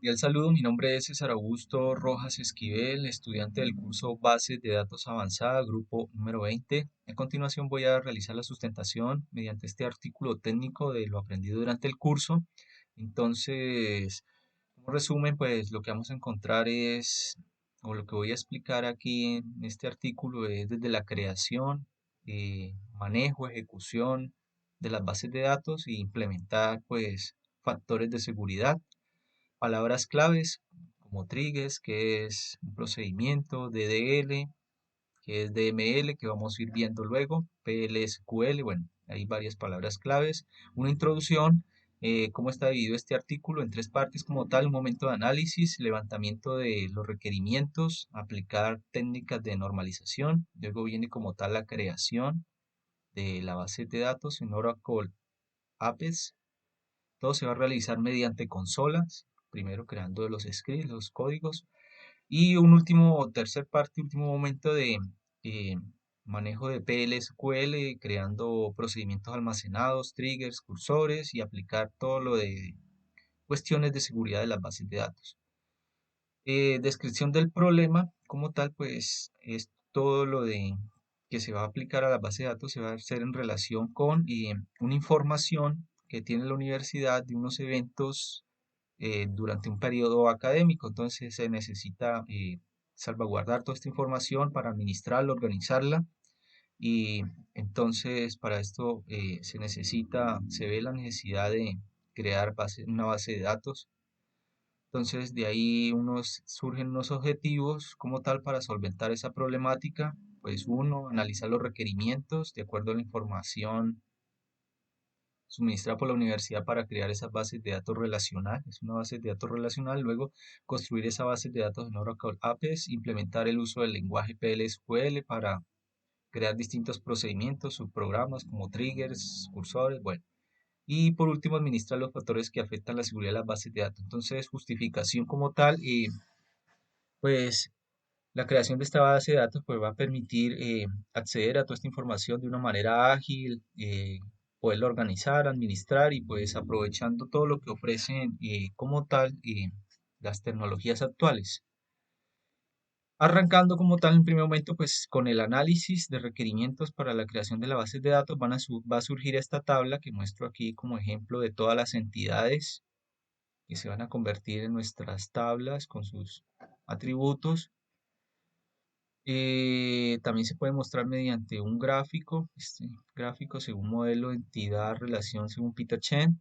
El saludo, mi nombre es César Augusto Rojas Esquivel, estudiante del curso Bases de Datos Avanzada, grupo número 20. A continuación voy a realizar la sustentación mediante este artículo técnico de lo aprendido durante el curso. Entonces, como resumen, pues lo que vamos a encontrar es, o lo que voy a explicar aquí en este artículo es desde la creación, manejo, ejecución de las bases de datos e implementar pues factores de seguridad. Palabras claves como triggers, que es un procedimiento, DDL, que es DML, que vamos a ir viendo luego, PLSQL, bueno, hay varias palabras claves. Una introducción, cómo está dividido este artículo en tres partes como tal: un momento de análisis, levantamiento de los requerimientos, aplicar técnicas de normalización, luego viene como tal la creación de la base de datos en Oracle Apex. Todo se va a realizar mediante consolas, primero creando los scripts, los códigos, y un último, tercer parte, último momento de eh, manejo de PLSQL, creando procedimientos almacenados, triggers, cursores y aplicar todo lo de cuestiones de seguridad de las bases de datos. Descripción del problema como tal, pues es todo lo de que se va a aplicar a la base de datos, se va a hacer en relación con una información que tiene la universidad de unos eventos durante un periodo académico. Entonces se necesita salvaguardar toda esta información para administrarla, organizarla, y entonces para esto se ve la necesidad de crear una base de datos. Entonces de ahí surgen unos objetivos como tal para solventar esa problemática. Pues uno, analizar los requerimientos de acuerdo a la información suministrada por la universidad para crear esas bases de datos relacional. Es una base de datos relacional. Luego, construir esa base de datos en Oracle Apex, implementar el uso del lenguaje PLSQL para crear distintos procedimientos, subprogramas como triggers, cursores, bueno. Y por último, administrar los factores que afectan la seguridad de las bases de datos. Entonces, justificación como tal, pues la creación de esta base de datos pues, va a permitir acceder a toda esta información de una manera ágil, poderla organizar, administrar y pues aprovechando todo lo que ofrecen como tal las tecnologías actuales. Arrancando como tal en primer momento pues con el análisis de requerimientos para la creación de la base de datos va a surgir esta tabla que muestro aquí como ejemplo de todas las entidades que se van a convertir en nuestras tablas con sus atributos. También se puede mostrar mediante un gráfico, este gráfico según modelo, entidad, relación según Peter Chen.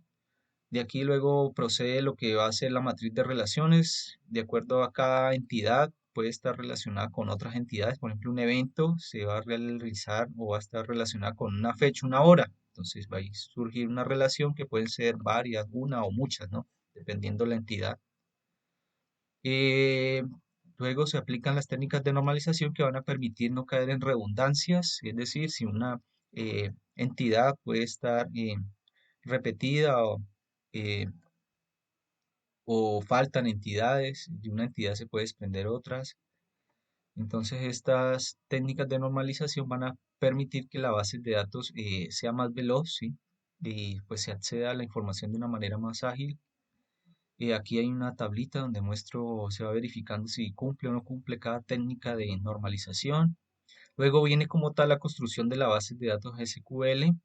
De aquí luego procede lo que va a ser la matriz de relaciones. De acuerdo a cada entidad, puede estar relacionada con otras entidades. Por ejemplo, un evento se va a realizar o va a estar relacionada con una fecha, una hora. Entonces va a surgir una relación que pueden ser varias, una o muchas, ¿no? Dependiendo la entidad. Eh, Luego se aplican las técnicas de normalización que van a permitir no caer en redundancias, es decir, si una entidad puede estar repetida eh, o faltan entidades, de una entidad se puede desprender otras. Entonces estas técnicas de normalización van a permitir que la base de datos sea más veloz, ¿sí? Y pues se acceda a la información de una manera más ágil. Aquí hay una tablita donde muestro, se va verificando si cumple o no cumple cada técnica de normalización. Luego viene como tal la construcción de la base de datos SQL.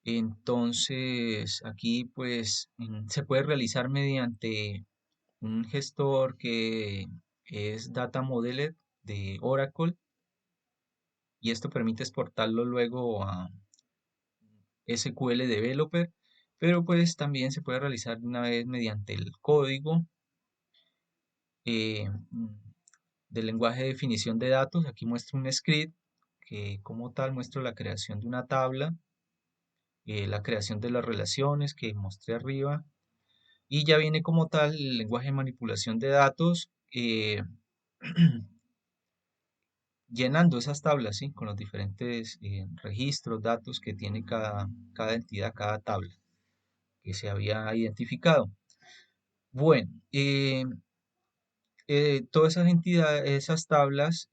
Entonces aquí pues se puede realizar mediante un gestor que es Data Modeler de Oracle, y esto permite exportarlo luego a SQL Developer, pero pues también se puede realizar de una vez mediante el código eh, mm, del lenguaje de definición de datos. Aquí muestro un script que como tal muestra la creación de una tabla, la creación de las relaciones que mostré arriba, y ya viene como tal el lenguaje de manipulación de datos, llenando esas tablas, ¿sí? Con los diferentes registros, datos que tiene cada entidad, cada tabla que se había identificado. Bueno, todas esas entidades, esas tablas,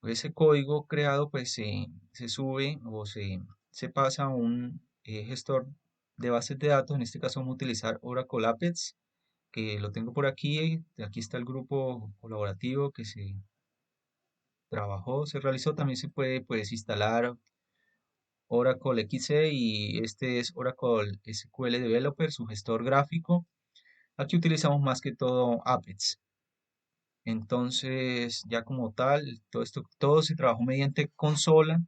ese código creado, pues se sube o se pasa a un gestor de bases de datos. En este caso vamos a utilizar Oracle Apex, que lo tengo por aquí. Aquí está el grupo colaborativo que se trabajó, se realizó. También se puede pues instalar Oracle XE y este es Oracle SQL Developer, su gestor gráfico. Aquí utilizamos más que todo Apex. Entonces, ya como tal, todo se trabajó mediante consola.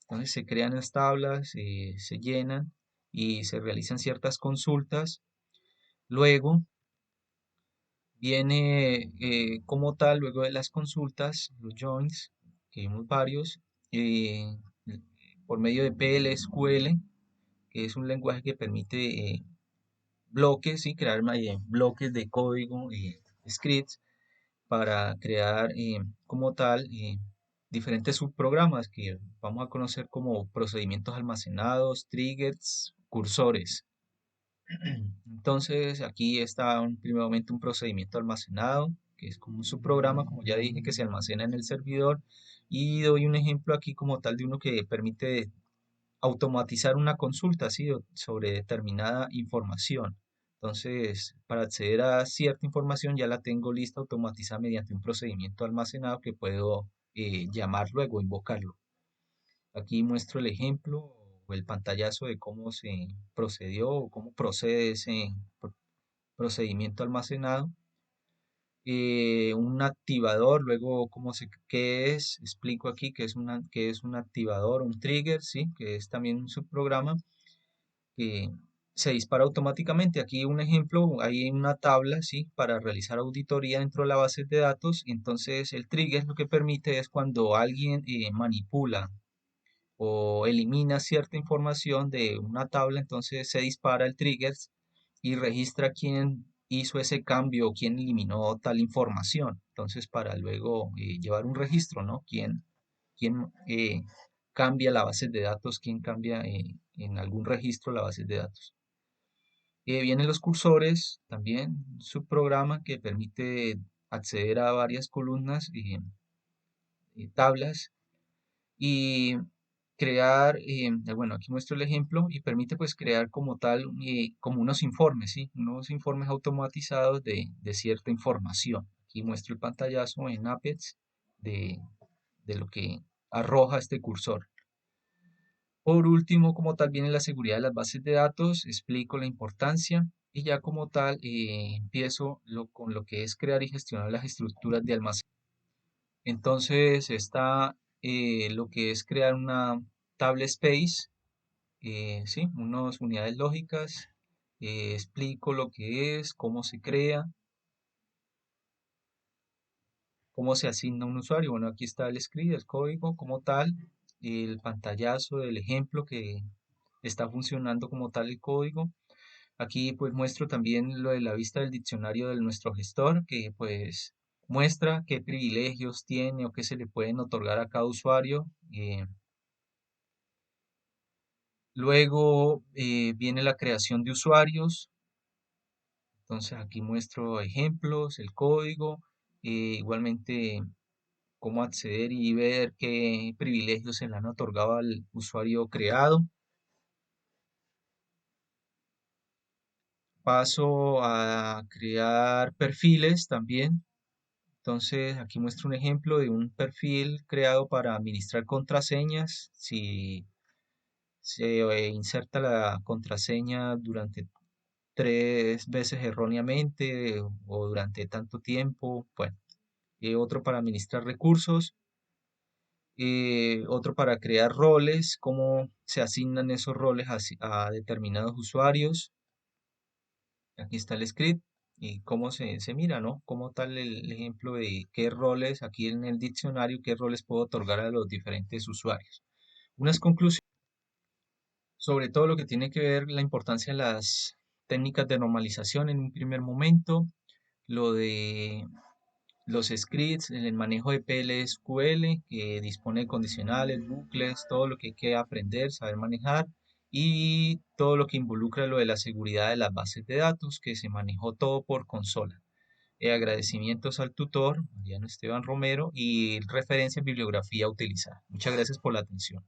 Entonces se crean las tablas, se llenan y se realizan ciertas consultas. Luego viene como tal, luego de las consultas, los joins, que vimos varios, eh, por medio de PLSQL, que es un lenguaje que permite bloques, ¿sí? Crear bloques de código, scripts, para crear como tal diferentes subprogramas que vamos a conocer como procedimientos almacenados, triggers, cursores. Entonces aquí está primeramente un procedimiento almacenado, que es como un subprograma, como ya dije, que se almacena en el servidor. Y doy un ejemplo aquí como tal de uno que permite automatizar una consulta, ¿sí? Sobre determinada información. Entonces, para acceder a cierta información ya la tengo lista automatizada mediante un procedimiento almacenado que puedo llamar luego, invocarlo. Aquí muestro el ejemplo o el pantallazo de cómo se procedió o cómo procede ese procedimiento almacenado. Un activador, luego qué es, explico aquí qué es un activador, un trigger, ¿sí? Que es también un subprograma que se dispara automáticamente. Aquí un ejemplo, hay una tabla, ¿sí? Para realizar auditoría dentro de la base de datos. Entonces el trigger lo que permite es cuando alguien manipula o elimina cierta información de una tabla, entonces se dispara el trigger y registra quién hizo ese cambio o quién eliminó tal información. Entonces, para luego llevar un registro, ¿no? ¿Quién cambia la base de datos? ¿Quién cambia en algún registro la base de datos? Vienen los cursores, también un subprograma que permite acceder a varias columnas y tablas y crear, bueno, aquí muestro el ejemplo y permite pues crear como tal, como unos informes, ¿sí? Unos informes automatizados de cierta información. Aquí muestro el pantallazo en Apex de, de lo que arroja este cursor. Por último, como tal, viene la seguridad de las bases de datos, explico la importancia y ya como tal empiezo con lo que es crear y gestionar las estructuras de almacenamiento. Entonces está lo que es crear una table space, ¿sí? Unas unidades lógicas, explico lo que es, cómo se crea, cómo se asigna un usuario. Bueno, aquí está el script, el código como tal, el pantallazo del ejemplo que está funcionando como tal el código. Aquí pues muestro también lo de la vista del diccionario de nuestro gestor, que pues muestra qué privilegios tiene o qué se le pueden otorgar a cada usuario. Luego viene la creación de usuarios. Entonces aquí muestro ejemplos, el código, igualmente cómo acceder y ver qué privilegios se le han otorgado al usuario creado. Paso a crear perfiles también. Entonces aquí muestro un ejemplo de un perfil creado para administrar contraseñas. Si se inserta la contraseña durante 3 veces erróneamente o durante tanto tiempo, bueno, otro para administrar recursos, otro para crear roles, cómo se asignan esos roles a determinados usuarios. Aquí está el script y cómo se mira, ¿no? Como tal el ejemplo de qué roles, aquí en el diccionario, qué roles puedo otorgar a los diferentes usuarios. Unas conclusiones sobre todo lo que tiene que ver la importancia de las técnicas de normalización en un primer momento, lo de los scripts, el manejo de PLSQL, que dispone de condicionales, bucles, todo lo que hay que aprender, saber manejar, y todo lo que involucra lo de la seguridad de las bases de datos, que se manejó todo por consola. Agradecimientos al tutor, Mariano Esteban Romero, y referencia en bibliografía utilizada. Muchas gracias por la atención.